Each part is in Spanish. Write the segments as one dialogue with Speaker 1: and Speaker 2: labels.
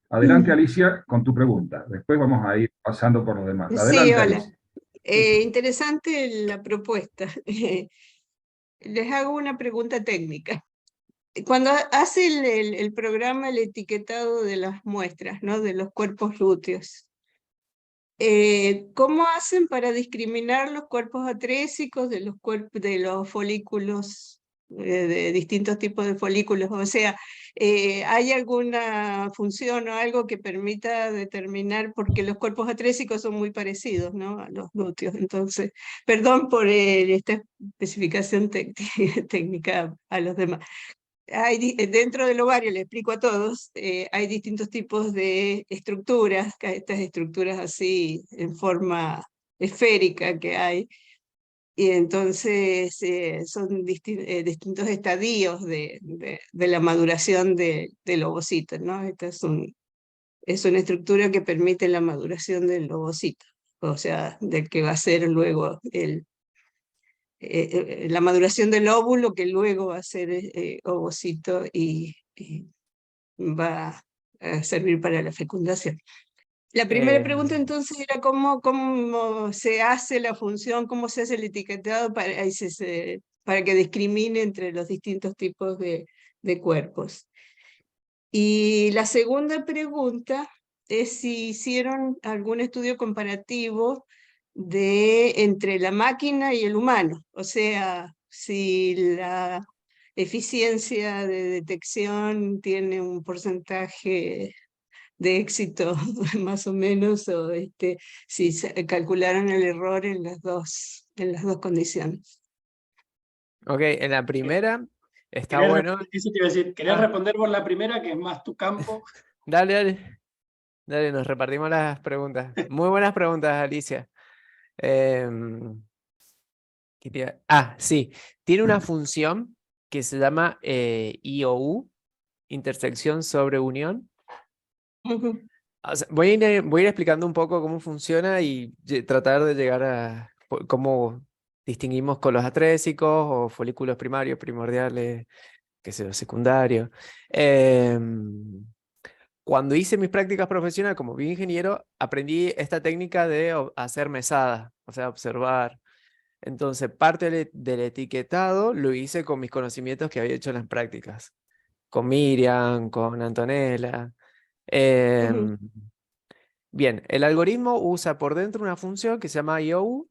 Speaker 1: Adelante, Alicia, con tu pregunta. Después vamos a ir pasando por los demás.
Speaker 2: Sí,
Speaker 1: Adelante,
Speaker 2: hola.
Speaker 1: Alicia.
Speaker 2: Interesante la propuesta. Les hago una pregunta técnica. Cuando hace el programa el etiquetado de las muestras, ¿no? De los cuerpos lúteos, ¿cómo hacen para discriminar los cuerpos atrésicos de de los folículos, de distintos tipos de folículos? O sea, ¿hay alguna función o algo que permita determinar? Porque los cuerpos atrésicos son muy parecidos, ¿no? A los lúteos. Entonces, perdón por esta especificación técnica a los demás. Dentro del ovario, le explico a todos, hay distintos tipos de estructuras, estas estructuras así en forma esférica que hay, y entonces son distintos estadios de la maduración del ovocito, ¿no? Esta es una estructura que permite la maduración del ovocito, o sea, del que va a ser luego la maduración del óvulo, que luego va a ser ovocito y va a servir para la fecundación. La primera
Speaker 3: Eh,
Speaker 2: pregunta entonces era cómo se hace la función, cómo se hace el etiquetado para que discrimine entre los distintos tipos de cuerpos. Y la segunda pregunta es si hicieron algún estudio comparativo entre la máquina y el humano, o sea, si la eficiencia de detección tiene un porcentaje de éxito más o menos, o si calcularon el error en las dos condiciones.
Speaker 3: ok, en la primera está bueno.
Speaker 4: Eso te iba a decir, ¿querés
Speaker 3: Ah,
Speaker 4: responder por la primera, que es más tu campo?
Speaker 3: dale, dale. Dale, nos repartimos las preguntas. Muy buenas preguntas, Alicia. Sí, tiene una función que se llama IOU, intersección sobre unión.
Speaker 2: Ujú.
Speaker 3: O sea, voy a ir explicando un poco cómo funciona y tratar de llegar a cómo distinguimos con los atrésicos o folículos primarios, primordiales, qué sé yo, secundarios. Cuando hice mis prácticas profesionales como bioingeniero, aprendí esta técnica de hacer mesadas, o sea, observar. Entonces, parte del etiquetado lo hice con mis conocimientos que había hecho en las prácticas, con Miriam, con Antonella.
Speaker 2: Ujú.
Speaker 3: Em, Bien, el algoritmo usa por dentro una función que se llama IOU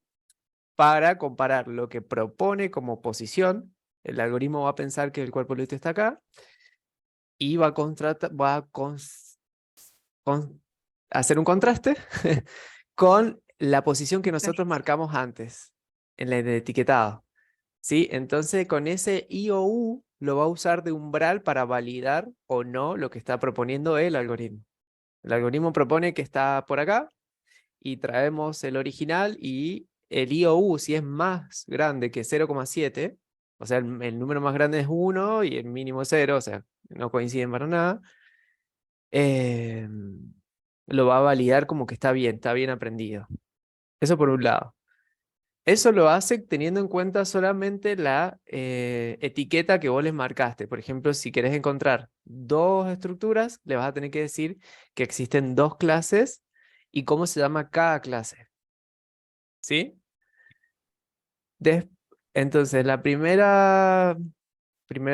Speaker 3: para comparar lo que propone como posición. El algoritmo va a pensar que el cuerpo lúteo está acá y va a hacer un contraste con la posición que nosotros marcamos antes en el etiquetado. ¿Sí? Entonces, con ese IOU lo va a usar de umbral para validar o no lo que está proponiendo el algoritmo. El algoritmo propone que está por acá y traemos el original y el IOU, si es más grande que 0,7, o sea, el número más grande es 1 y el mínimo es 0, o sea, no coinciden para nada, eh, lo va a validar como que está bien aprendido. Eso por un lado. Eso lo hace teniendo en cuenta solamente la etiqueta que vos les marcaste. Por ejemplo, si querés encontrar dos estructuras, le vas a tener que decir que existen dos clases y cómo se llama cada clase. ¿Sí? Des- entonces, la primera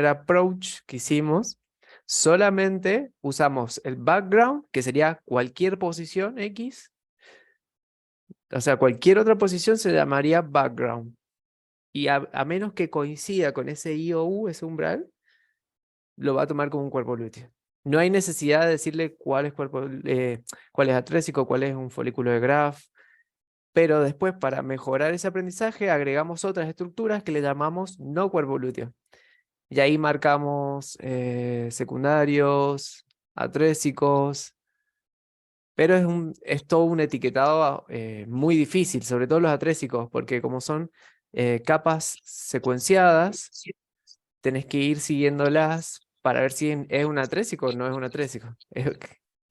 Speaker 3: approach que hicimos, solamente usamos el background, que sería cualquier posición X. O sea, cualquier otra posición se llamaría background. Y a menos que coincida con ese IOU, ese umbral, lo va a tomar como un cuerpo lúteo. No hay necesidad de decirle cuál es atrésico, cuál es un folículo de Graf, pero después para mejorar ese aprendizaje agregamos otras estructuras que le llamamos no cuerpo lúteo. Y ahí marcamos secundarios, atrésicos, pero es todo un etiquetado muy difícil, sobre todo los atrésicos, porque como son capas secuenciadas, tenés que ir siguiéndolas para ver si es un atrésico o no es un atrésico. Es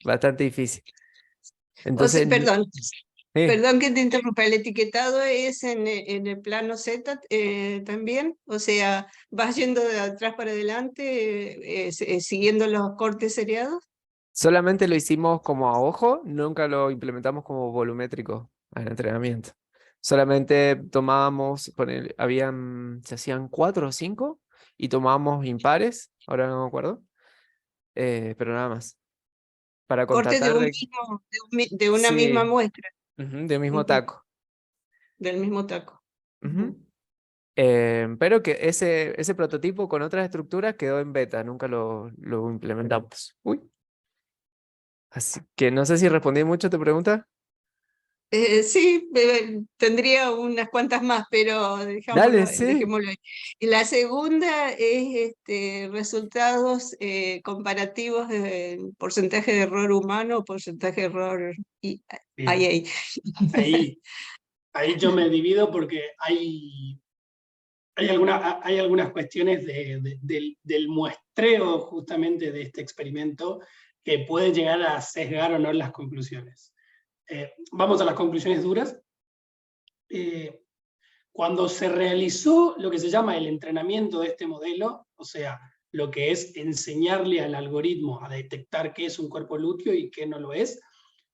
Speaker 3: bastante difícil.
Speaker 2: O sea,
Speaker 3: Entonces, eh,
Speaker 2: perdón que te interrumpa, ¿el etiquetado es en el plano Z también? O sea, ¿vas yendo de atrás para adelante siguiendo los cortes seriados?
Speaker 3: Solamente lo hicimos como a ojo, nunca lo implementamos como volumétrico al entrenamiento. Solamente tomábamos, se hacían 4 o 5 y tomábamos impares, ahora no me acuerdo, pero nada más. Para
Speaker 2: Cortes de,
Speaker 3: constatar
Speaker 2: de una misma
Speaker 3: sí,
Speaker 2: muestra,
Speaker 3: del mismo
Speaker 2: ujú,
Speaker 3: taco.
Speaker 2: del mismo taco.
Speaker 3: Ujú.
Speaker 2: Ujú.
Speaker 3: Pero que ese prototipo con otras estructuras quedó en beta, nunca lo implementamos. Uy. Así que no sé si respondí mucho a tu pregunta.
Speaker 2: Sí, tendría unas cuantas más, pero
Speaker 3: Dale,
Speaker 2: dejémoslo,
Speaker 3: sí.
Speaker 2: dejémoslo ahí. Y la segunda es resultados comparativos de porcentaje de error humano, porcentaje de error
Speaker 4: Bien,
Speaker 2: IA.
Speaker 4: ahí, ahí yo me divido porque hay algunas cuestiones del muestreo justamente de este experimento que puede llegar a sesgar o no las conclusiones. Vamos a las conclusiones duras. Cuando se realizó lo que se llama el entrenamiento de este modelo, o sea, lo que es enseñarle al algoritmo a detectar qué es un cuerpo lúteo y qué no lo es,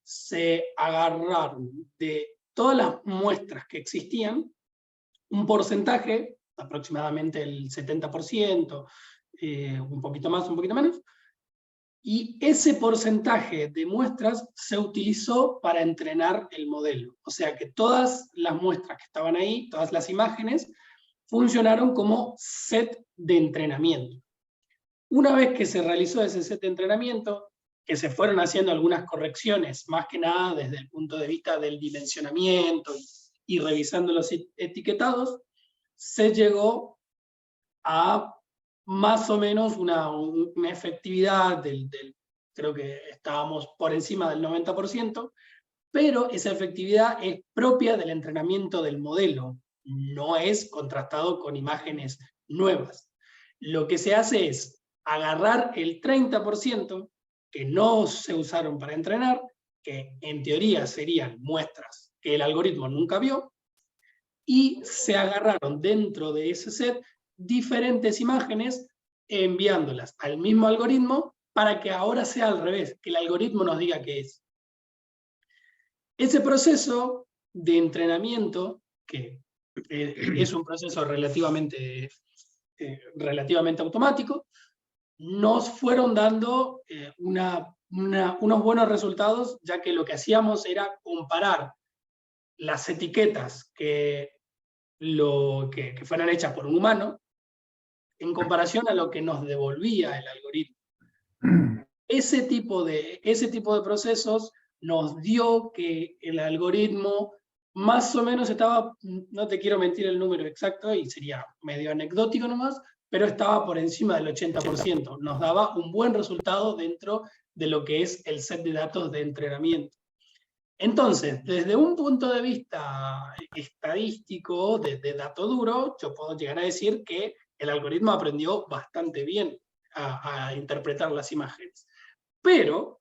Speaker 4: se agarraron de todas las muestras que existían, un porcentaje, aproximadamente el 70%, un poquito más, un poquito menos, y ese porcentaje de muestras se utilizó para entrenar el modelo. O sea que todas las muestras que estaban ahí, todas las imágenes, funcionaron como set de entrenamiento. Una vez que se realizó ese set de entrenamiento, que se fueron haciendo algunas correcciones, más que nada desde el punto de vista del dimensionamiento y revisando los etiquetados, se llegó a más o menos una efectividad creo que estábamos por encima del 90%, pero esa efectividad es propia del entrenamiento del modelo, no es contrastado con imágenes nuevas. Lo que se hace es agarrar el 30% que no se usaron para entrenar, que en teoría serían muestras que el algoritmo nunca vio, y se agarraron dentro de ese set diferentes imágenes enviándolas al mismo algoritmo para que ahora sea al revés, que el algoritmo nos diga qué es. Ese proceso de entrenamiento, que es un proceso relativamente automático, nos fueron dando unos buenos resultados, ya que lo que hacíamos era comparar las etiquetas que fueran hechas por un humano en comparación a lo que nos devolvía el algoritmo. Ese tipo de procesos nos dio que el algoritmo más o menos estaba, no te quiero mentir el número exacto y sería medio anecdótico nomás, pero estaba por encima del 80%. Nos daba un buen resultado dentro de lo que es el set de datos de entrenamiento. Entonces, desde un punto de vista estadístico, de dato duro, yo puedo llegar a decir que el algoritmo aprendió bastante bien a interpretar las imágenes. Pero,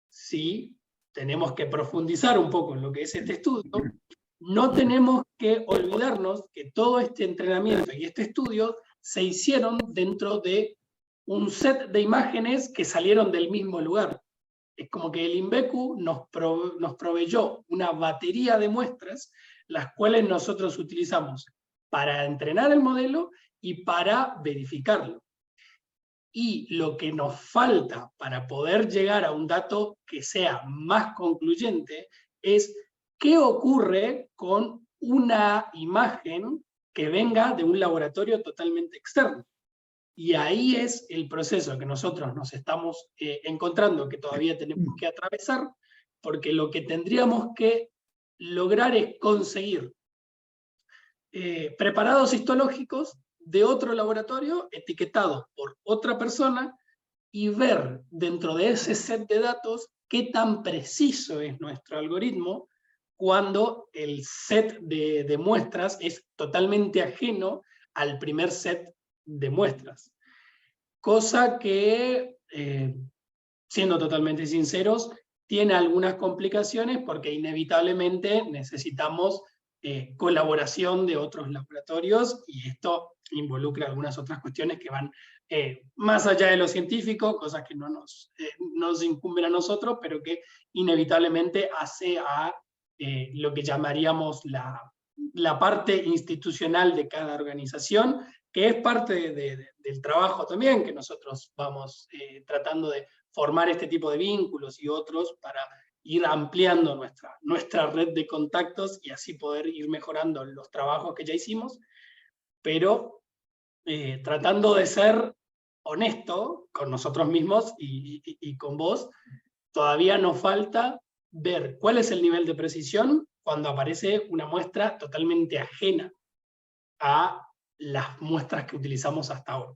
Speaker 4: si tenemos que profundizar un poco en lo que es este estudio, no tenemos que olvidarnos que todo este entrenamiento y este estudio se hicieron dentro de un set de imágenes que salieron del mismo lugar. Es como que el INVECU nos proveyó una batería de muestras, las cuales nosotros utilizamos para entrenar el modelo y para verificarlo. Y lo que nos falta para poder llegar a un dato que sea más concluyente es qué ocurre con una imagen que venga de un laboratorio totalmente externo. Y ahí es el proceso que nosotros nos estamos encontrando, que todavía tenemos que atravesar, porque lo que tendríamos que lograr es conseguir preparados histológicos de otro laboratorio, etiquetados por otra persona, y ver dentro de ese set de datos qué tan preciso es nuestro algoritmo cuando el set de muestras es totalmente ajeno al primer set de muestras. Cosa que, siendo totalmente sinceros, tiene algunas complicaciones porque inevitablemente necesitamos colaboración de otros laboratorios y esto involucra algunas otras cuestiones que van más allá de lo científico, cosas que no nos incumben a nosotros, pero que inevitablemente hace a lo que llamaríamos la parte institucional de cada organización, que es parte del trabajo también, que nosotros vamos tratando de formar este tipo de vínculos y otros para ir ampliando nuestra red de contactos y así poder ir mejorando los trabajos que ya hicimos, pero tratando de ser honesto con nosotros mismos y con vos. Todavía nos falta ver cuál es el nivel de precisión cuando aparece una muestra totalmente ajena a las muestras que utilizamos hasta ahora.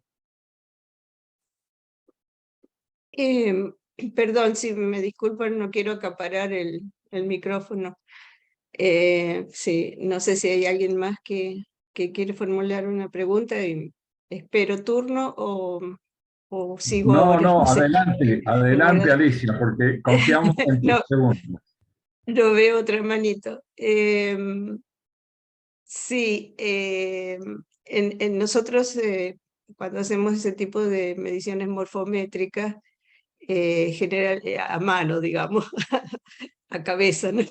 Speaker 2: Perdón, si me disculpan, no quiero acaparar el micrófono. Sí, no sé si hay alguien más que quiere formular una pregunta y espero turno o sigo
Speaker 1: No,
Speaker 2: ahora.
Speaker 1: no,
Speaker 2: No sé.
Speaker 1: adelante Alicia, porque confiamos en tus
Speaker 2: No,
Speaker 1: preguntas.
Speaker 2: no veo otra manito. Sí, nosotros cuando hacemos ese tipo de mediciones morfométricas, general, a mano, digamos, a cabeza, ¿no?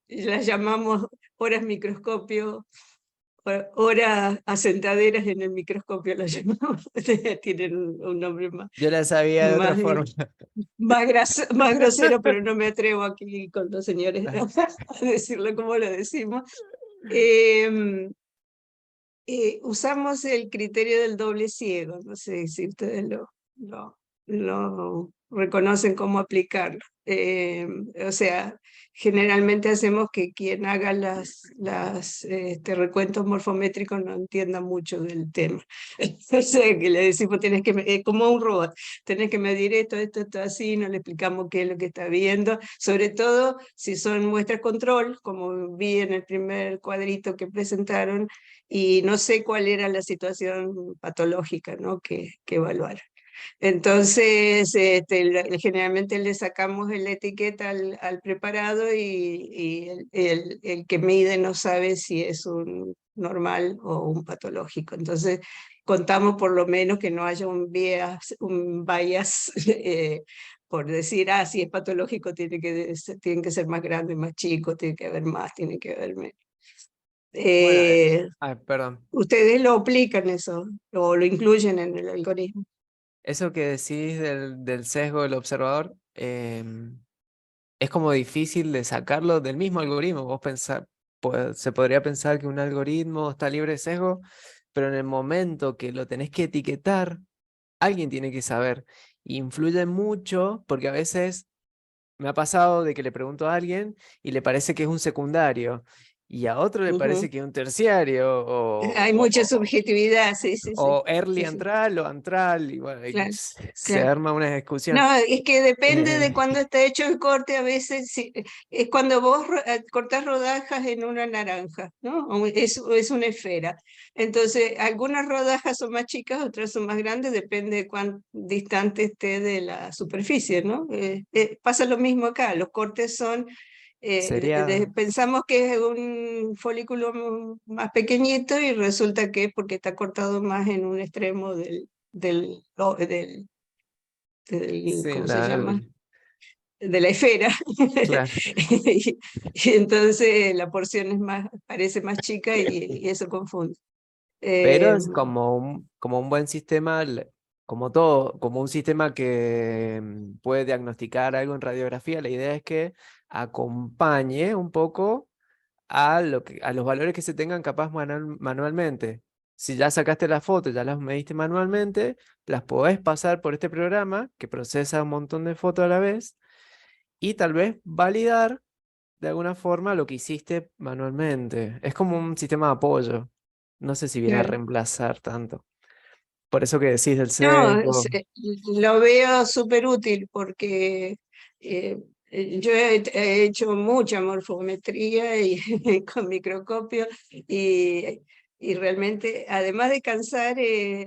Speaker 2: Las llamamos horas microscopio, horas asentaderas en el microscopio, las llamamos. Tienen un nombre más,
Speaker 3: Yo la sabía de otra
Speaker 2: más,
Speaker 3: forma.
Speaker 2: más grosero, pero no me atrevo aquí con los señores a decirlo como lo decimos. Usamos el criterio del doble ciego, no sé si ustedes lo reconocen cómo aplicarlo. O sea, generalmente hacemos que quien haga recuentos morfométricos no entienda mucho del tema. O sea, que le decimos, como un robot, tenés que medir esto, así, no le explicamos qué es lo que está viendo, sobre todo si son muestras control, como vi en el primer cuadrito que presentaron, y no sé cuál era la situación patológica, ¿no? que evaluar. Entonces, generalmente le sacamos la etiqueta al preparado y el que mide no sabe si es un normal o un patológico. Entonces, contamos por lo menos que no haya un bias por decir, si es patológico tiene que ser más grande, más chico, tiene que haber más, tiene que haber menos.
Speaker 3: Ay, perdón.
Speaker 2: ¿Ustedes lo aplican eso o lo incluyen en el algoritmo?
Speaker 3: Eso que decís del sesgo del observador, es como difícil de sacarlo del mismo algoritmo. Se podría pensar que un algoritmo está libre de sesgo, pero en el momento que lo tenés que etiquetar, alguien tiene que saber. Influye mucho porque a veces me ha pasado de que le pregunto a alguien y le parece que es un secundario y a otro le parece que es un terciario
Speaker 2: Hay mucha subjetividad, sí, sí, sí.
Speaker 3: o early
Speaker 2: Sí, sí,
Speaker 3: antral o antral y bueno, y
Speaker 2: claro,
Speaker 3: se
Speaker 2: claro.
Speaker 3: arma una discusión.
Speaker 2: No, es que depende de
Speaker 3: Eh,
Speaker 2: cuándo está hecho el corte, a veces es cuando vos cortás rodajas en una naranja, ¿no? Es una esfera. Entonces, algunas rodajas son más chicas, otras son más grandes, depende de cuán distante esté de la superficie, ¿no? Pasa lo mismo acá, los cortes son,
Speaker 3: sería,
Speaker 2: pensamos que es un folículo más pequeñito y resulta que es porque está cortado más en un extremo
Speaker 3: sí,
Speaker 2: ¿cómo se llama? De la esfera.
Speaker 3: claro.
Speaker 2: Y entonces la porción parece más chica y eso confunde.
Speaker 3: Pero
Speaker 2: Eh,
Speaker 3: es como un buen sistema, como todo, como un sistema que puede diagnosticar algo en radiografía, la idea es que acompañe un poco a los valores que se tengan capaz manualmente. Si ya sacaste las fotos, ya las mediste manualmente, las podés pasar por este programa que procesa un montón de fotos a la vez y tal vez validar de alguna forma lo que hiciste manualmente. Es como un sistema de apoyo. No sé si viene a
Speaker 2: claro.
Speaker 3: reemplazar tanto. Por eso que decís del
Speaker 2: No,
Speaker 3: sesgo.
Speaker 2: lo veo súper útil porque yo he hecho mucha morfometría y, con microscopio y realmente, además de cansar,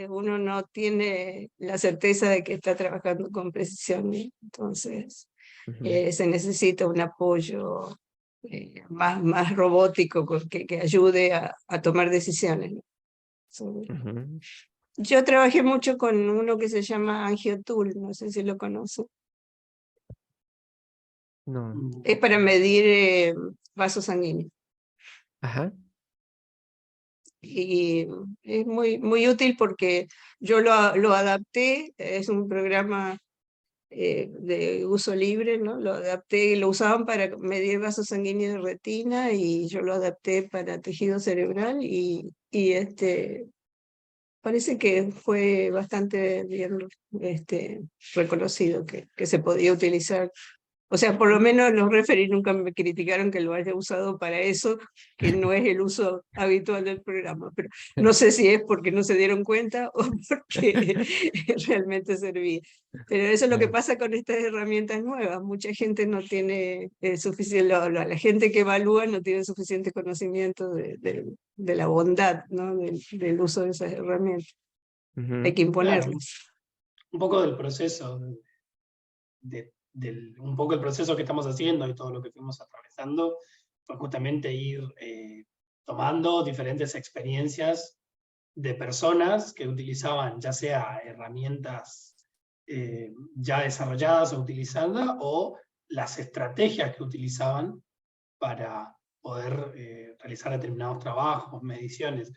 Speaker 2: uno no tiene la certeza de que está trabajando con precisión. Entonces,
Speaker 3: Ujú,
Speaker 2: se necesita un apoyo más robótico que ayude a tomar decisiones, ¿no?
Speaker 3: ujú.
Speaker 2: Yo trabajé mucho con uno que se llama AngioTool, no sé si lo conocen.
Speaker 3: No.
Speaker 2: Es para medir vasos sanguíneos.
Speaker 3: Ajá.
Speaker 2: Y es muy útil porque yo lo adapté, es un programa de uso libre, ¿no? Lo adapté, lo usaban para medir vasos sanguíneos de retina y yo lo adapté para tejido cerebral y parece que fue bastante bien reconocido que se podía utilizar. O sea, por lo menos los referees nunca me criticaron que lo haya usado para eso, que no es el uso habitual del programa. Pero no sé si es porque no se dieron cuenta o porque realmente servía. Pero eso es lo que pasa con estas herramientas nuevas. Mucha gente no tiene suficiente, la gente que evalúa no tiene suficiente conocimiento de la bondad, ¿no? Del uso de esas herramientas. Hay que imponerlas.
Speaker 4: Un poco del proceso, un poco el proceso que estamos haciendo y todo lo que fuimos atravesando, fue justamente ir tomando diferentes experiencias de personas que utilizaban ya sea herramientas ya desarrolladas o utilizadas, o las estrategias que utilizaban para poder realizar determinados trabajos, mediciones.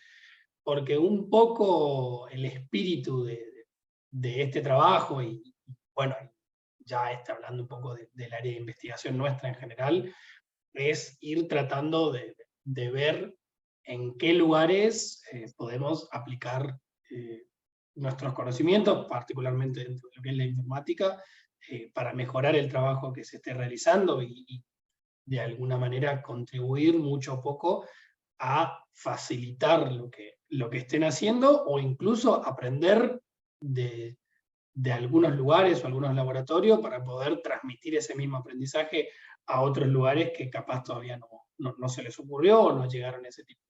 Speaker 4: Porque un poco el espíritu de este trabajo, y bueno, ya hablando un poco del área de investigación nuestra en general, es ir tratando de ver en qué lugares podemos aplicar nuestros conocimientos, particularmente dentro de lo que es la informática, para mejorar el trabajo que se esté realizando y de alguna manera contribuir mucho o poco a facilitar lo que estén haciendo, o incluso aprender de algunos lugares o algunos laboratorios para poder transmitir ese mismo aprendizaje a otros lugares que capaz todavía no se les ocurrió o no llegaron a ese tipo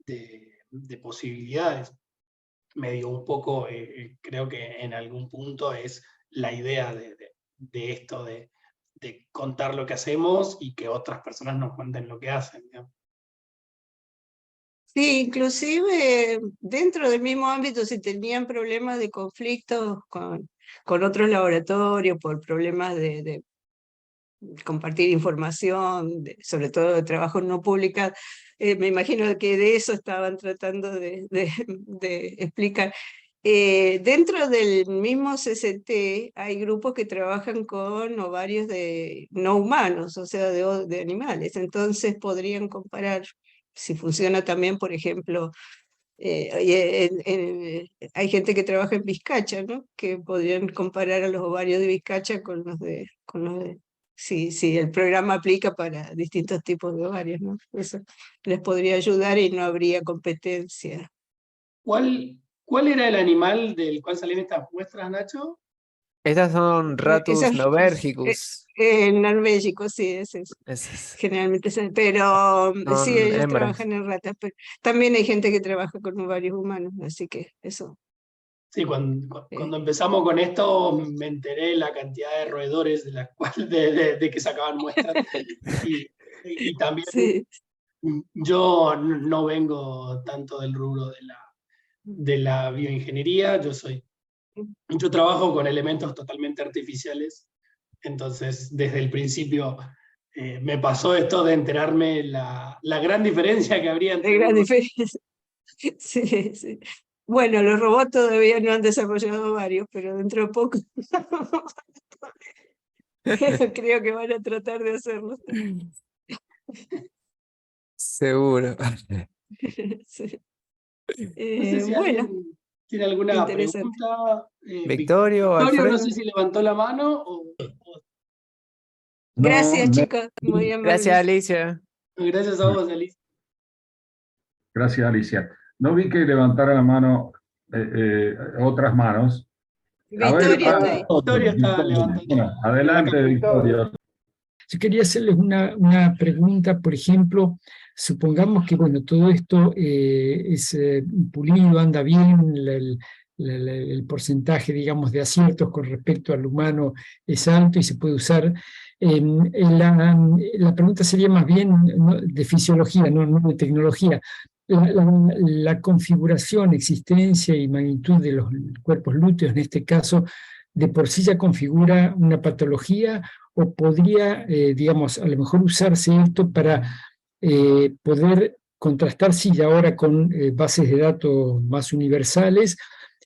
Speaker 4: de posibilidades. Medio un poco, creo que en algún punto es la idea de esto, de contar lo que hacemos y que otras personas nos cuenten lo que hacen, ¿no?
Speaker 2: Sí, inclusive dentro del mismo ámbito, si tenían problemas de conflictos con otros laboratorios por problemas de compartir información, sobre todo de trabajos no publicados, me imagino que de eso estaban tratando de explicar. Dentro del mismo CCT hay grupos que trabajan con ovarios no humanos, o sea, de animales, entonces podrían comparar si funciona también, por ejemplo, hay gente que trabaja en vizcacha, ¿no? Que podrían comparar a los ovarios de vizcacha con los de si el programa aplica para distintos tipos de ovarios, ¿no? Eso les podría ayudar y no habría competencia.
Speaker 4: ¿Cuál era el animal del cual salían estas muestras, Nacho?
Speaker 3: Estas son ratus novérgicus.
Speaker 2: Norvégico, sí, es eso. Generalmente, pero sí, ellos trabajan en ratas, pero también hay gente que trabaja con ovarios humanos, así que eso.
Speaker 4: Sí, cuando empezamos con esto me enteré la cantidad de roedores de que sacaban muestras. Y también sí. Yo no vengo tanto del rubro de la bioingeniería, yo trabajo con elementos totalmente artificiales, entonces desde el principio me pasó esto de enterarme la gran diferencia que habría entre...
Speaker 2: gran diferencia. Sí, sí. Bueno, los robots todavía no han desarrollado varios, pero dentro de poco creo que van a tratar de hacerlo.
Speaker 3: Seguro.
Speaker 2: Sí.
Speaker 4: No sé si alguien tiene alguna pregunta.
Speaker 3: Victorio,
Speaker 4: Victorio, no sé si levantó la mano o...
Speaker 2: Gracias, chicos. Muy amables.
Speaker 3: Gracias, Alicia.
Speaker 4: Gracias a vos, Alicia.
Speaker 1: Gracias, Alicia. No vi que levantara la mano otras manos.
Speaker 2: Victoria
Speaker 4: está levantando.
Speaker 1: Bueno, adelante, Victoria.
Speaker 5: Yo quería hacerles una pregunta, por ejemplo, supongamos que bueno, todo esto es pulido, anda bien, el porcentaje, digamos, de aciertos con respecto al humano es alto y se puede usar. La pregunta sería más bien, ¿no?, de fisiología, no de tecnología. la configuración, existencia y magnitud de los cuerpos lúteos, en este caso, de por sí ya configura una patología, o podría, digamos, a lo mejor usarse esto para poder contrastar, sí, ahora con bases de datos más universales,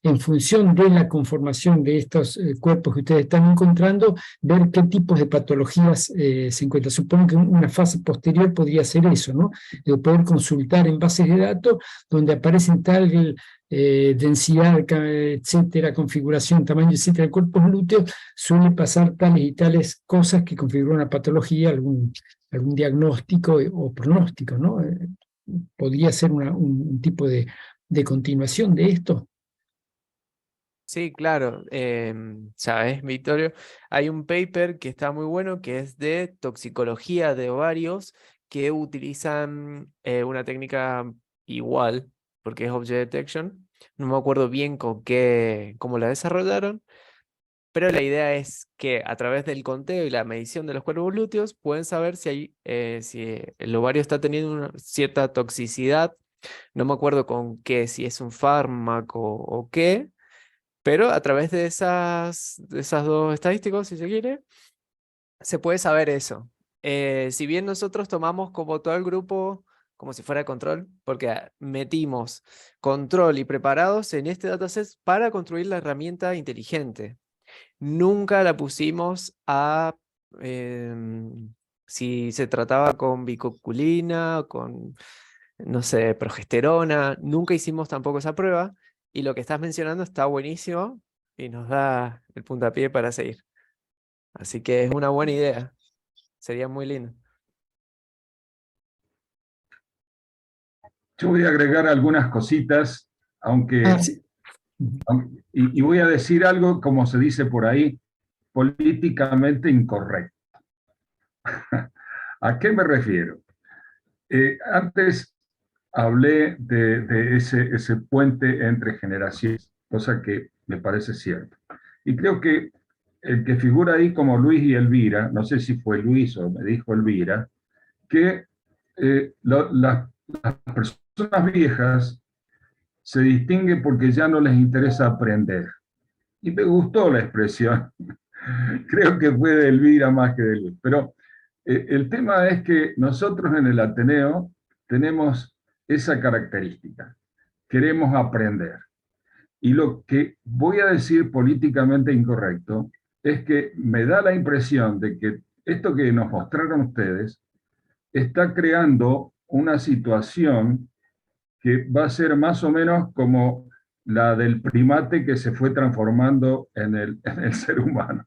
Speaker 5: en función de la conformación de estos cuerpos que ustedes están encontrando, ver qué tipos de patologías se encuentran. Supongo que una fase posterior podría ser eso, ¿no? De poder consultar en bases de datos donde aparecen tal densidad, etcétera, configuración, tamaño, etcétera, de cuerpos lúteos, suele pasar tales y tales cosas que configuran una patología, algún diagnóstico o pronóstico, ¿no? Podría ser un tipo de continuación de esto.
Speaker 3: Sí, claro. Sabes, Victorio, hay un paper que está muy bueno que es de toxicología de ovarios que utilizan una técnica igual, porque es object detection. No me acuerdo bien cómo la desarrollaron, pero la idea es que a través del conteo y la medición de los cuerpos lúteos pueden saber si el ovario está teniendo una cierta toxicidad. No me acuerdo con qué, si es un fármaco o qué. Pero a través de esas dos estadísticas, si se quiere, se puede saber eso. Si bien nosotros tomamos como todo el grupo, como si fuera control, porque metimos control y preparados en este dataset para construir la herramienta inteligente. Nunca la pusimos si se trataba con bicoculina, con, no sé, progesterona. Nunca hicimos tampoco esa prueba. Y lo que estás mencionando está buenísimo y nos da el puntapié para seguir. Así que es una buena idea. Sería muy lindo.
Speaker 1: Yo voy a agregar algunas cositas,
Speaker 5: Sí.
Speaker 1: y voy a decir algo, como se dice por ahí, políticamente incorrecto. ¿A qué me refiero? Antes hablé de ese puente entre generaciones, cosa que me parece cierto. Y creo que el que figura ahí como Luis y Elvira, no sé si fue Luis o me dijo Elvira, que las personas viejas se distinguen porque ya no les interesa aprender. Y me gustó la expresión. Creo que fue de Elvira más que de Luis. Pero el tema es que nosotros en el Ateneo tenemos esa característica. Queremos aprender. Y lo que voy a decir políticamente incorrecto es que me da la impresión de que esto que nos mostraron ustedes está creando una situación que va a ser más o menos como la del primate que se fue transformando en el ser humano.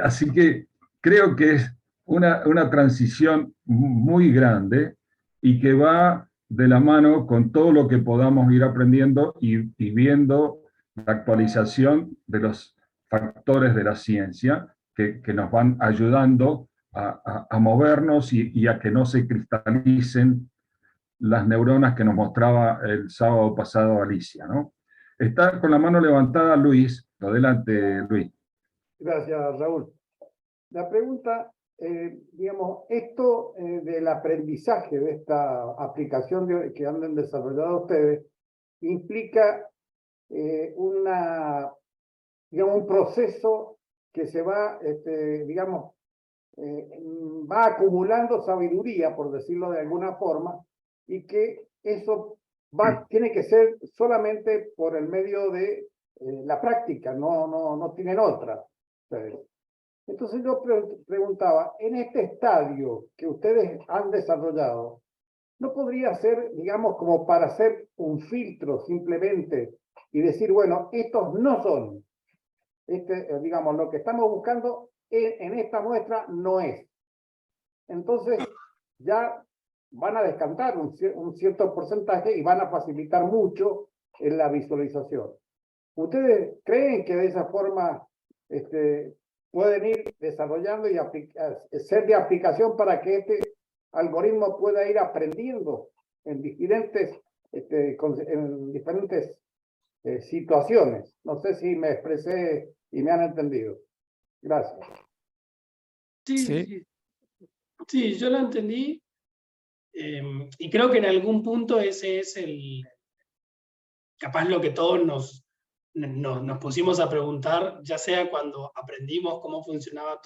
Speaker 1: Así que creo que es una transición muy grande y que va de la mano con todo lo que podamos ir aprendiendo y viendo la actualización de los factores de la ciencia que nos van ayudando a movernos y a que no se cristalicen las neuronas que nos mostraba el sábado pasado Alicia, ¿no? Está con la mano levantada Luis. Adelante, Luis.
Speaker 6: Gracias, Raúl. La pregunta, digamos, esto del aprendizaje de esta aplicación que han desarrollado ustedes, implica digamos, un proceso que se va, digamos, va acumulando sabiduría, por decirlo de alguna forma, y que eso tiene que ser solamente por el medio de la práctica, no tienen otra. Entonces yo preguntaba, en este estadio que ustedes han desarrollado, ¿no podría ser, digamos, como para hacer un filtro simplemente y decir, bueno, estos no son, digamos, lo que estamos buscando en esta muestra no es? Entonces ya van a descantar un cierto porcentaje y van a facilitar mucho en la visualización. ¿Ustedes creen que de esa forma pueden ir desarrollando y ser de aplicación para que este algoritmo pueda ir aprendiendo en diferentes situaciones? No sé si me expresé y me han entendido. Gracias.
Speaker 4: Sí, yo la entendí. Y creo que en algún punto ese es capaz lo que todos nos pusimos a preguntar, ya sea cuando aprendimos cómo funcionaba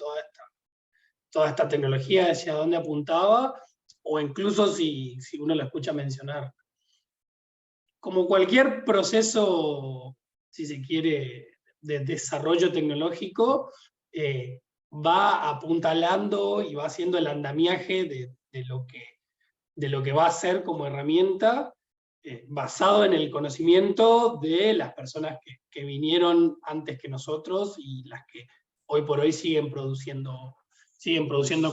Speaker 4: toda esta tecnología, hacia dónde apuntaba, o incluso si uno la escucha mencionar. Como cualquier proceso, si se quiere, de desarrollo tecnológico, va apuntalando y va haciendo el andamiaje de lo que va a ser como herramienta, basado en el conocimiento de las personas que vinieron antes que nosotros y las que hoy por hoy siguen produciendo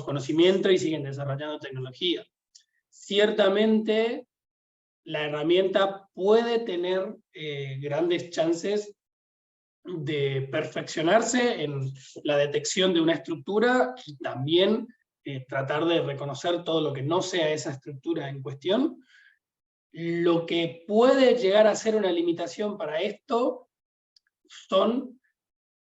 Speaker 4: conocimiento y siguen desarrollando tecnología. Ciertamente, la herramienta puede tener grandes chances de perfeccionarse en la detección de una estructura y también tratar de reconocer todo lo que no sea esa estructura en cuestión. Lo que puede llegar a ser una limitación para esto son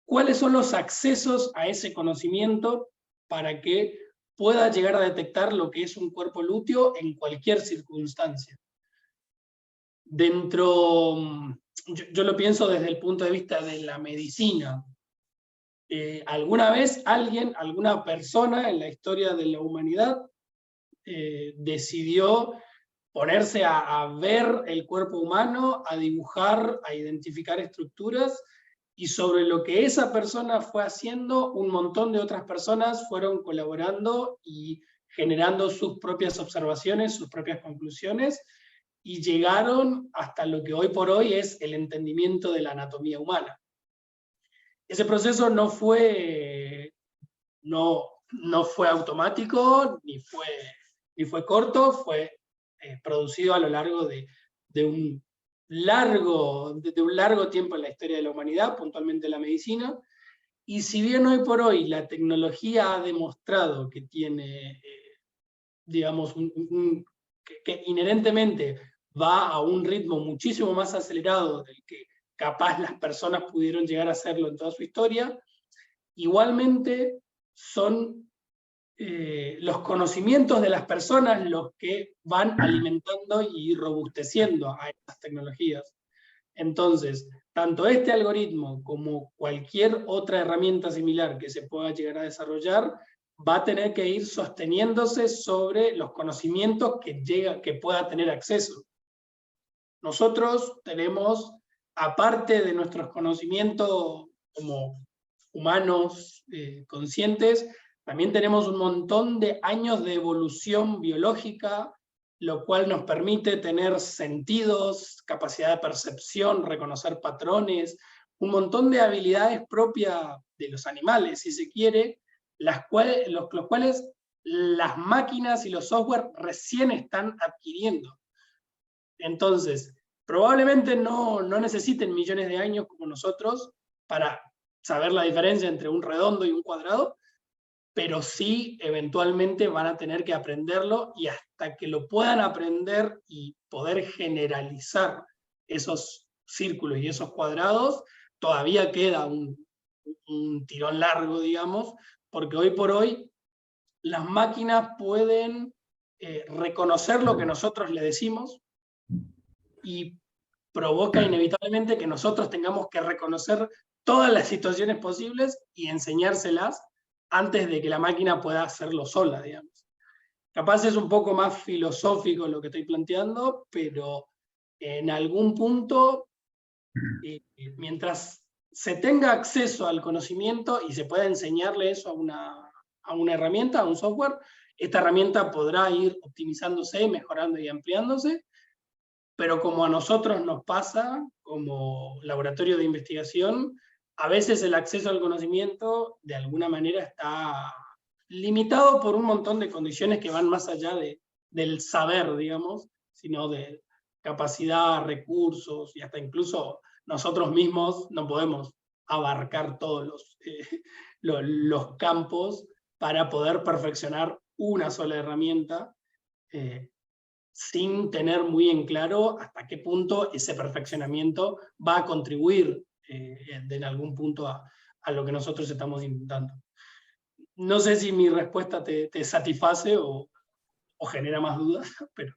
Speaker 4: cuáles son los accesos a ese conocimiento para que pueda llegar a detectar lo que es un cuerpo lúteo en cualquier circunstancia. Yo lo pienso desde el punto de vista de la medicina. ¿Alguna vez alguna persona en la historia de la humanidad decidió ponerse a ver el cuerpo humano, a dibujar, a identificar estructuras, y sobre lo que esa persona fue haciendo, un montón de otras personas fueron colaborando y generando sus propias observaciones, sus propias conclusiones, y llegaron hasta lo que hoy por hoy es el entendimiento de la anatomía humana? Ese proceso no fue automático, ni fue corto, fue producido a lo largo de un largo tiempo en la historia de la humanidad, puntualmente la medicina. Y si bien hoy por hoy la tecnología ha demostrado que tiene, digamos, que inherentemente va a un ritmo muchísimo más acelerado del que capaz las personas pudieron llegar a hacerlo en toda su historia, igualmente son los conocimientos de las personas los que van alimentando y robusteciendo a estas tecnologías. Entonces, tanto este algoritmo como cualquier otra herramienta similar que se pueda llegar a desarrollar va a tener que ir sosteniéndose sobre los conocimientos que pueda tener acceso. Nosotros tenemos, aparte de nuestros conocimientos como humanos conscientes, también tenemos un montón de años de evolución biológica, lo cual nos permite tener sentidos, capacidad de percepción, reconocer patrones, un montón de habilidades propias de los animales, si se quiere, los cuales las máquinas y los software recién están adquiriendo. Entonces, probablemente no necesiten millones de años como nosotros para saber la diferencia entre un redondo y un cuadrado, pero sí eventualmente van a tener que aprenderlo, y hasta que lo puedan aprender y poder generalizar esos círculos y esos cuadrados, todavía queda un tirón largo, digamos, porque hoy por hoy las máquinas pueden reconocer lo que nosotros le decimos, y provoca inevitablemente que nosotros tengamos que reconocer todas las situaciones posibles y enseñárselas antes de que la máquina pueda hacerlo sola, digamos. Capaz es un poco más filosófico lo que estoy planteando, pero en algún punto, mientras se tenga acceso al conocimiento y se pueda enseñarle eso a una herramienta, a un software, esta herramienta podrá ir optimizándose, mejorando y ampliándose, pero como a nosotros nos pasa, como laboratorio de investigación, a veces el acceso al conocimiento de alguna manera está limitado por un montón de condiciones que van más allá del saber, digamos, sino de capacidad, recursos, y hasta incluso nosotros mismos no podemos abarcar todos los campos para poder perfeccionar una sola herramienta, sin tener muy en claro hasta qué punto ese perfeccionamiento va a contribuir en algún punto a lo que nosotros estamos intentando. No sé si mi respuesta te satisface o o genera más dudas, pero...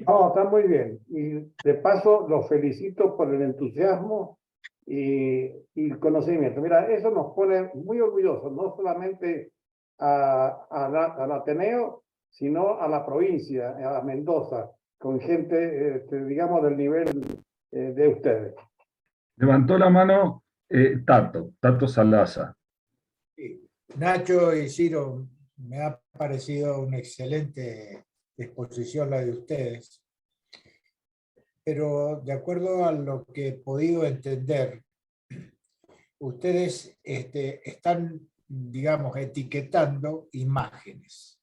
Speaker 6: No, está muy bien. Y de paso los felicito por el entusiasmo y el conocimiento. Mira, eso nos pone muy orgullosos, no solamente al Ateneo, sino a la provincia, a Mendoza, con gente, digamos, del nivel de ustedes.
Speaker 1: Levantó la mano Tato Salaza.
Speaker 7: Sí. Nacho y Ciro, me ha parecido una excelente exposición la de ustedes, pero de acuerdo a lo que he podido entender, ustedes están, digamos, etiquetando imágenes.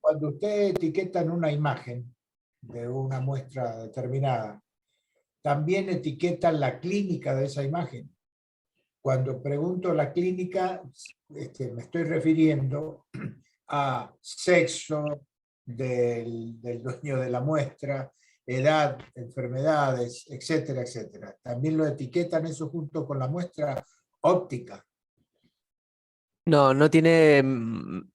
Speaker 7: Cuando ustedes etiquetan una imagen de una muestra determinada, también etiquetan la clínica de esa imagen. Cuando pregunto la clínica, me estoy refiriendo a sexo del dueño de la muestra, edad, enfermedades, etcétera, etcétera. También lo etiquetan eso junto con la muestra óptica.
Speaker 3: No, no tiene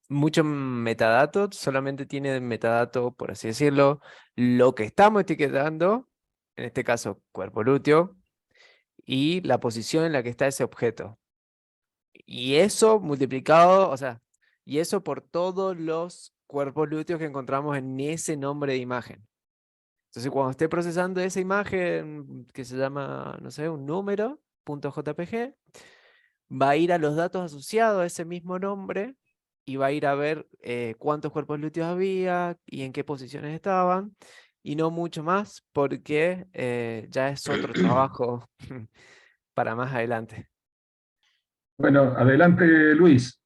Speaker 3: mucho metadato, solamente tiene metadato, por así decirlo, lo que estamos etiquetando, en este caso cuerpo lúteo, y la posición en la que está ese objeto. Y eso multiplicado, o sea, y eso por todos los cuerpos lúteos que encontramos en ese nombre de imagen. Entonces, cuando esté procesando esa imagen que se llama, no sé, un número, .jpg, va a ir a los datos asociados a ese mismo nombre y va a ir a ver cuántos cuerpos lúteos había y en qué posiciones estaban, y no mucho más, porque ya es otro trabajo para más adelante.
Speaker 1: Bueno, adelante, Luis.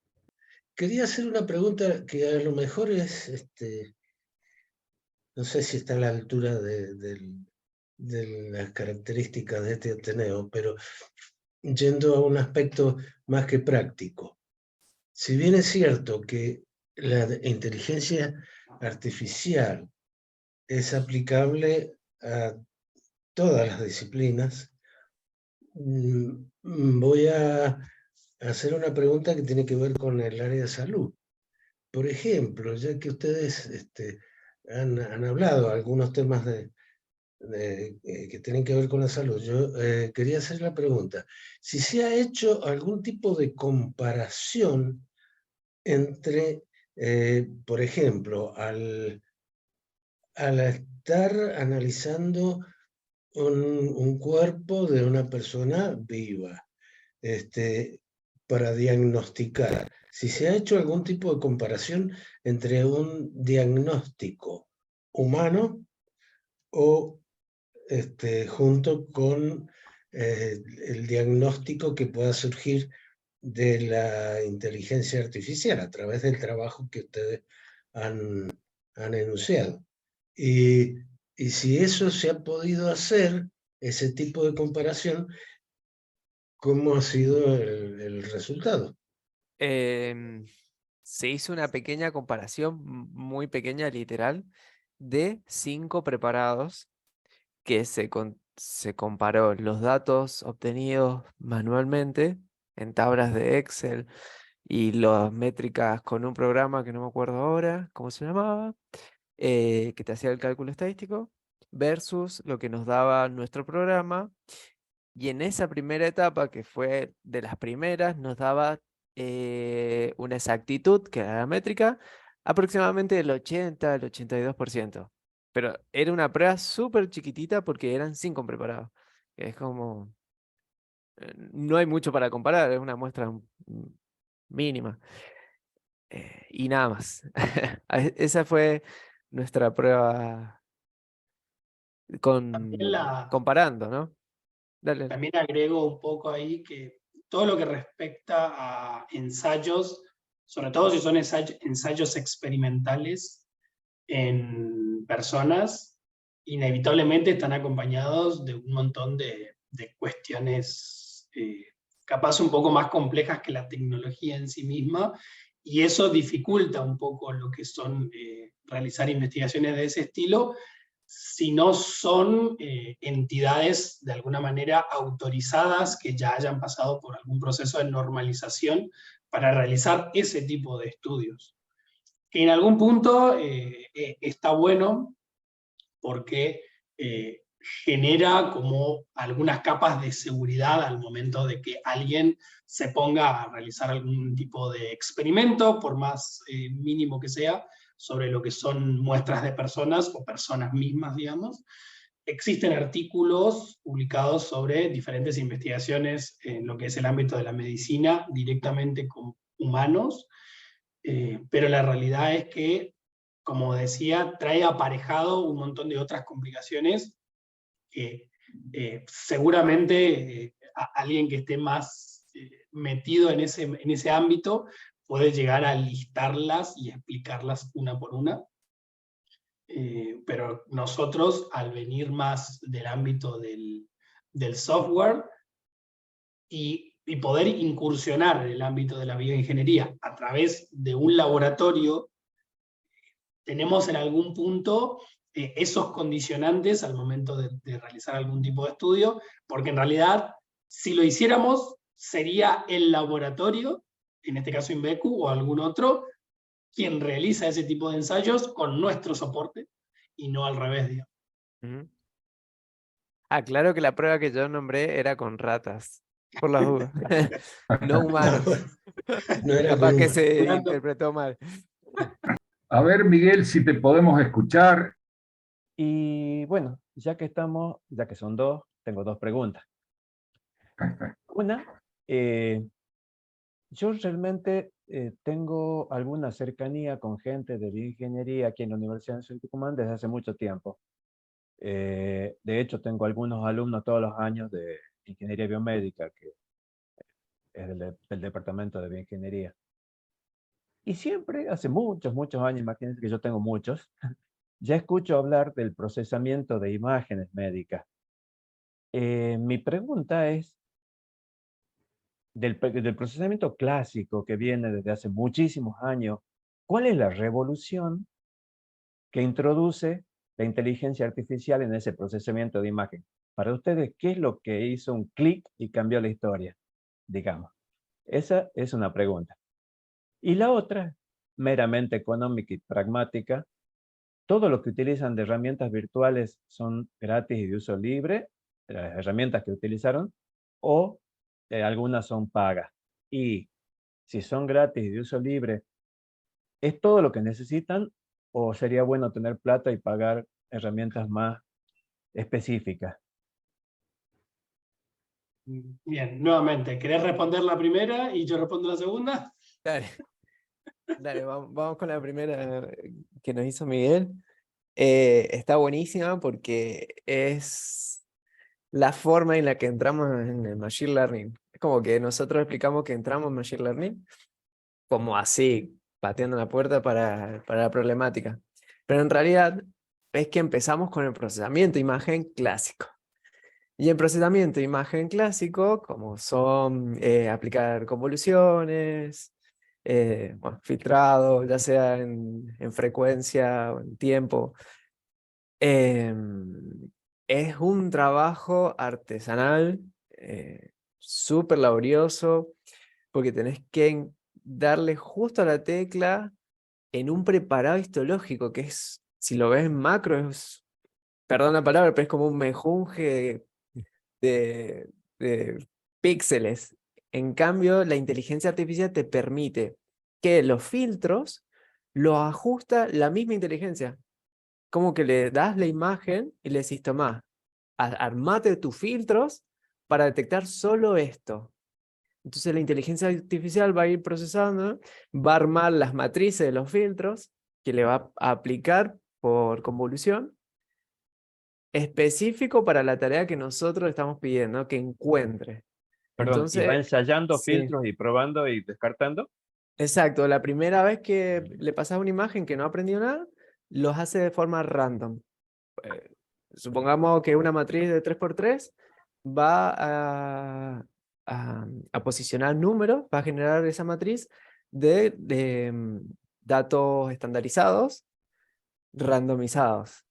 Speaker 8: Quería hacer una pregunta que a lo mejor es, no sé si está a la altura de las características de este Ateneo, pero yendo a un aspecto más que práctico. Si bien es cierto que la inteligencia artificial es aplicable a todas las disciplinas, voy a hacer una pregunta que tiene que ver con el área de salud. Por ejemplo, ya que ustedes han hablado algunos temas que tienen que ver con la salud, yo quería hacer la pregunta, si se ha hecho algún tipo de comparación entre, por ejemplo, al estar analizando un cuerpo de una persona viva, para diagnosticar, si se ha hecho algún tipo de comparación entre un diagnóstico humano o junto con el diagnóstico que pueda surgir de la inteligencia artificial a través del trabajo que ustedes han enunciado. Y si eso se ha podido hacer, ese tipo de comparación, ¿cómo ha sido el resultado?
Speaker 3: Se hizo una pequeña comparación, muy pequeña, literal, de 5 preparados que se comparó los datos obtenidos manualmente en tablas de Excel y las métricas con un programa que no me acuerdo ahora cómo se llamaba, que te hacía el cálculo estadístico, versus lo que nos daba nuestro programa. Y en esa primera etapa, que fue de las primeras, nos daba una exactitud, que era la métrica, aproximadamente del 80 al 82%. Pero era una prueba súper chiquitita porque eran 5 preparados. Es como... no hay mucho para comparar, es una muestra mínima. Y nada más. Esa fue nuestra prueba comparando, ¿no? Dale.
Speaker 4: También agrego un poco ahí que todo lo que respecta a ensayos, sobre todo si son ensayos experimentales en personas, inevitablemente están acompañados de un montón de cuestiones capaz un poco más complejas que la tecnología en sí misma, y eso dificulta un poco lo que son realizar investigaciones de ese estilo, si no son entidades de alguna manera autorizadas que ya hayan pasado por algún proceso de normalización para realizar ese tipo de estudios. que en algún punto está bueno porque genera como algunas capas de seguridad al momento de que alguien se ponga a realizar algún tipo de experimento, por más mínimo que sea, sobre lo que son muestras de personas o personas mismas, digamos. Existen artículos publicados sobre diferentes investigaciones en lo que es el ámbito de la medicina directamente con humanos, pero la realidad es que, como decía, trae aparejado un montón de otras complicaciones que seguramente alguien que esté más metido en ese ámbito puede llegar a listarlas y explicarlas una por una. Pero nosotros, al venir más del ámbito del software y poder incursionar en el ámbito de la bioingeniería a través de un laboratorio, tenemos en algún punto esos condicionantes al momento de realizar algún tipo de estudio, porque en realidad, si lo hiciéramos, sería el laboratorio, en este caso Inbecu o algún otro, quien realiza ese tipo de ensayos con nuestro soporte, y no al revés, digamos.
Speaker 3: Claro que la prueba que yo nombré era con ratas, por las dudas. No humanos.
Speaker 8: No era
Speaker 3: Capaz
Speaker 8: con
Speaker 3: que
Speaker 8: humanos.
Speaker 3: se interpretó mal.
Speaker 1: A ver, Miguel, si te podemos escuchar.
Speaker 9: Y bueno, ya que son dos, tengo dos preguntas. Una, yo realmente tengo alguna cercanía con gente de bioingeniería aquí en la Universidad de Tucumán desde hace mucho tiempo. De hecho, tengo algunos alumnos todos los años de ingeniería biomédica, que es del departamento de bioingeniería. Y siempre, hace muchos años, imagínense que yo tengo muchos, ya escucho hablar del procesamiento de imágenes médicas. Mi pregunta es, del procesamiento clásico que viene desde hace muchísimos años, ¿cuál es la revolución que introduce la inteligencia artificial en ese procesamiento de imagen? Para ustedes, ¿qué es lo que hizo un clic y cambió la historia? Digamos. Esa es una pregunta. Y la otra, meramente económica y pragmática, todo lo que utilizan de herramientas virtuales son gratis y de uso libre, las herramientas que utilizaron, o algunas son pagas. Y si son gratis y de uso libre, ¿es todo lo que necesitan o sería bueno tener plata y pagar herramientas más específicas?
Speaker 4: Bien, nuevamente, ¿querés responder la primera y yo respondo la segunda?
Speaker 3: Dale, dale, vamos con la primera que nos hizo Miguel. Está buenísima porque es la forma en la que entramos en el Machine Learning. Es como que nosotros explicamos que entramos en Machine Learning como así, pateando la puerta para la problemática. Pero en realidad es que empezamos con el procesamiento de imagen clásico. Y el procesamiento de imagen clásico, como son aplicar convoluciones, bueno, filtrado, ya sea en frecuencia o en tiempo, es un trabajo artesanal, súper laborioso, porque tenés que darle justo a la tecla en un preparado histológico, que es, si lo ves en macro, es, perdón la palabra, pero es como un mejunje de píxeles. En cambio, la inteligencia artificial te permite que los filtros los ajusta la misma inteligencia. Como que le das la imagen y le decís, tomá, armate tus filtros para detectar solo esto. Entonces la inteligencia artificial va a ir procesando, va a armar las matrices de los filtros que le va a aplicar por convolución, específico para la tarea que nosotros estamos pidiendo, que encuentre.
Speaker 9: Perdón,
Speaker 3: Entonces,
Speaker 9: ¿y va ensayando
Speaker 3: sí.
Speaker 9: filtros y probando y descartando?
Speaker 3: Exacto, la primera vez que le pasas una imagen que no aprendió nada, los hace de forma random. Supongamos que una matriz de 3×3 va a posicionar números, va a generar esa matriz de datos estandarizados, randomizados.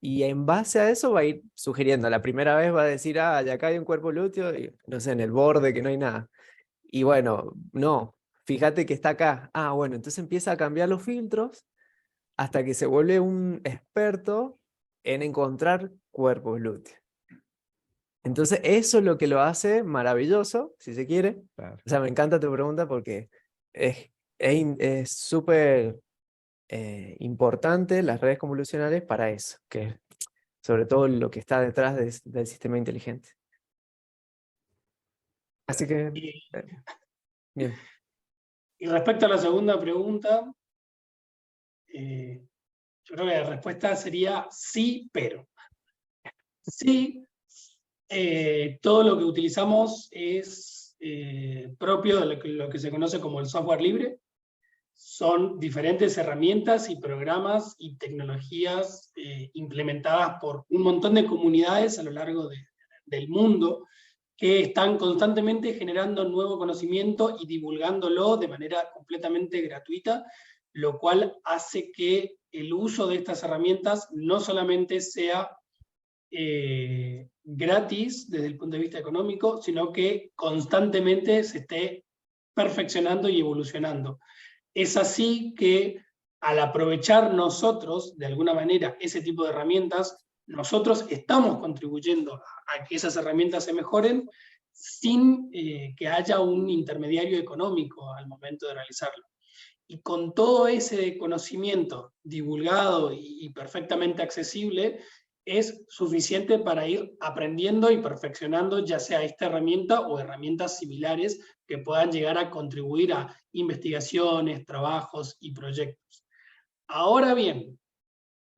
Speaker 3: Y en base a eso va a ir sugiriendo. La primera vez va a decir, ah, ya acá hay un cuerpo lúteo, y, no sé, en el borde que no hay nada. Y bueno, no, fíjate que está acá. Ah, bueno, entonces empieza a cambiar los filtros hasta que se vuelve un experto en encontrar cuerpos glúteos. Entonces eso es lo que lo hace maravilloso, si se quiere.
Speaker 9: Claro.
Speaker 3: O sea, me encanta tu pregunta porque es súper importante las redes convolucionales para eso, que es sobre todo lo que está detrás del sistema inteligente. Así que, bien.
Speaker 4: Y respecto a la segunda pregunta, yo creo que la respuesta sería sí, pero. Sí, todo lo que utilizamos es propio de lo que se conoce como el software libre. Son diferentes herramientas y programas y tecnologías implementadas por un montón de comunidades a lo largo del mundo que están constantemente generando nuevo conocimiento y divulgándolo de manera completamente gratuita, lo cual hace que el uso de estas herramientas no solamente sea gratis desde el punto de vista económico, sino que constantemente se esté perfeccionando y evolucionando. Es así que al aprovechar nosotros, de alguna manera, ese tipo de herramientas, nosotros estamos contribuyendo a que esas herramientas se mejoren sin que haya un intermediario económico al momento de realizarlo. Y con todo ese conocimiento divulgado y perfectamente accesible, es suficiente para ir aprendiendo y perfeccionando ya sea esta herramienta o herramientas similares que puedan llegar a contribuir a investigaciones, trabajos y proyectos. Ahora bien,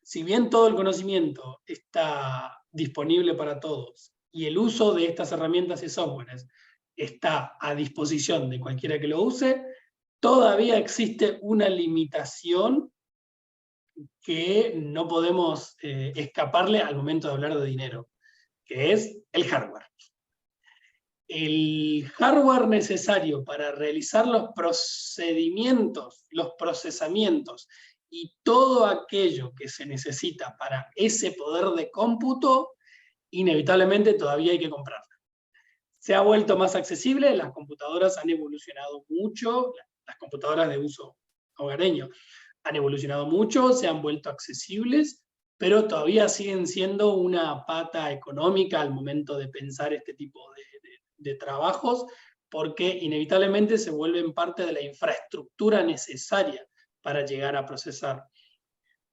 Speaker 4: si bien todo el conocimiento está disponible para todos y el uso de estas herramientas y softwares está a disposición de cualquiera que lo use, todavía existe una limitación que no podemos escaparle al momento de hablar de dinero, que es el hardware. El hardware necesario para realizar los procedimientos, los procesamientos y todo aquello que se necesita para ese poder de cómputo, inevitablemente todavía hay que comprarlo. Se ha vuelto más accesible, las computadoras han evolucionado mucho, las computadoras de uso hogareño han evolucionado mucho, se han vuelto accesibles, pero todavía siguen siendo una pata económica al momento de pensar este tipo de trabajos, porque inevitablemente se vuelven parte de la infraestructura necesaria para llegar a procesar.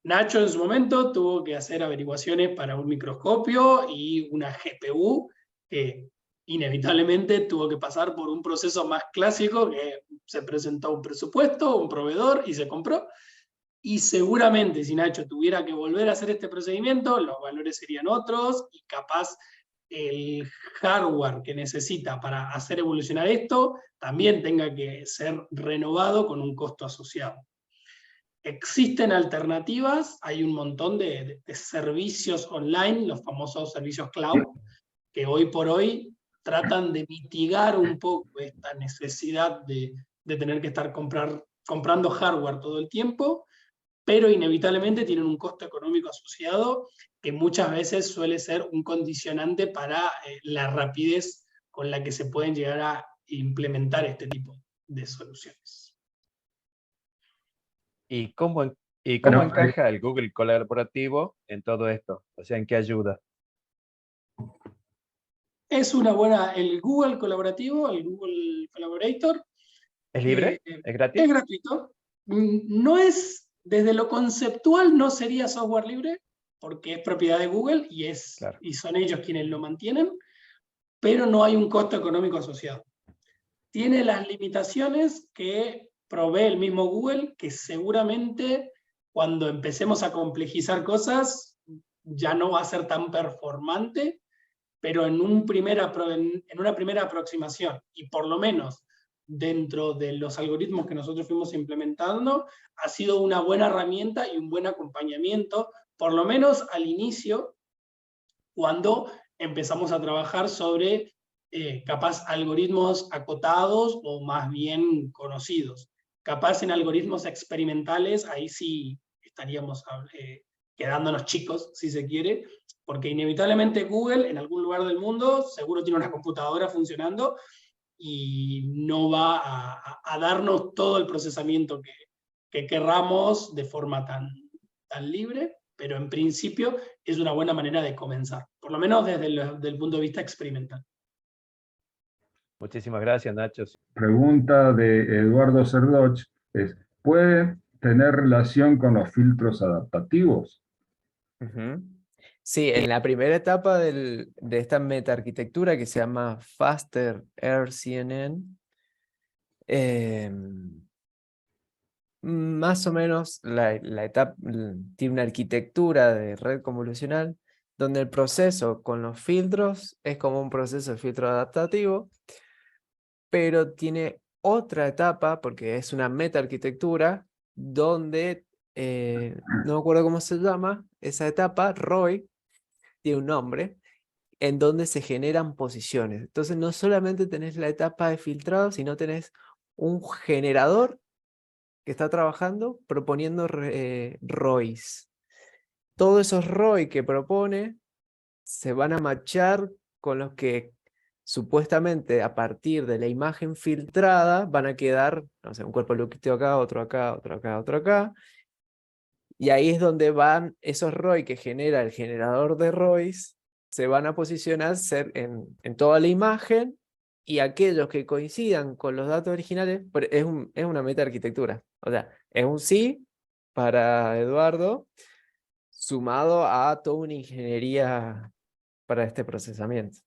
Speaker 4: Nacho en su momento tuvo que hacer averiguaciones para un microscopio y una GPU que inevitablemente tuvo que pasar por un proceso más clásico, que se presentó un presupuesto, un proveedor y se compró. Y seguramente si Nacho tuviera que volver a hacer este procedimiento, los valores serían otros y capaz el hardware que necesita para hacer evolucionar esto también tenga que ser renovado con un costo asociado. Existen alternativas, hay un montón de servicios online, los famosos servicios cloud, que hoy por hoy tratan de mitigar un poco esta necesidad de tener que estar comprando hardware todo el tiempo, pero inevitablemente tienen un costo económico asociado que muchas veces suele ser un condicionante para la rapidez con la que se pueden llegar a implementar este tipo de soluciones.
Speaker 9: ¿Y cómo
Speaker 1: Bueno,
Speaker 9: encaja el Google colaborativo en todo esto? O sea, ¿en qué ayuda?
Speaker 4: Es una buena, el Google colaborativo, el Google Collaborator.
Speaker 9: ¿Es libre? ¿Es gratis?
Speaker 4: Es gratuito. No es, desde lo conceptual no sería software libre, porque es propiedad de Google y,
Speaker 9: Claro.
Speaker 4: y son ellos quienes lo mantienen, pero no hay un costo económico asociado. Tiene las limitaciones que provee el mismo Google, que seguramente cuando empecemos a complejizar cosas ya no va a ser tan performante, pero en una primera aproximación, y por lo menos dentro de los algoritmos que nosotros fuimos implementando, ha sido una buena herramienta y un buen acompañamiento, por lo menos al inicio, cuando empezamos a trabajar sobre capaz algoritmos acotados o más bien conocidos. Capaz en algoritmos experimentales, ahí sí estaríamos quedándonos chicos, si se quiere, porque inevitablemente Google en algún lugar del mundo seguro tiene una computadora funcionando y no va a darnos todo el procesamiento que querramos de forma tan libre, pero en principio es una buena manera de comenzar, por lo menos desde el punto de vista experimental.
Speaker 9: Muchísimas gracias, Nacho.
Speaker 1: Pregunta de Eduardo Cerdoch es, ¿puede tener relación con los filtros adaptativos?
Speaker 3: Ujú. Sí, en la primera etapa de esta metaarquitectura que se llama Faster RCNN, más o menos la etapa tiene una arquitectura de red convolucional donde el proceso con los filtros es como un proceso de filtro adaptativo, pero tiene otra etapa, porque es una metaarquitectura, donde, no me acuerdo cómo se llama, esa etapa, ROI, tiene un nombre, en donde se generan posiciones. Entonces no solamente tenés la etapa de filtrado, sino tenés un generador que está trabajando proponiendo ROIs. Todos esos ROI que propone se van a matchar con los que supuestamente a partir de la imagen filtrada van a quedar, no sé, un cuerpo lúquido acá, otro acá, otro acá, otro acá. Y ahí es donde van esos ROI que genera el generador de ROIs, se van a posicionar en toda la imagen, y aquellos que coincidan con los datos originales, es una metaarquitectura. O sea, es un sí para Eduardo, sumado a toda una ingeniería para este procesamiento.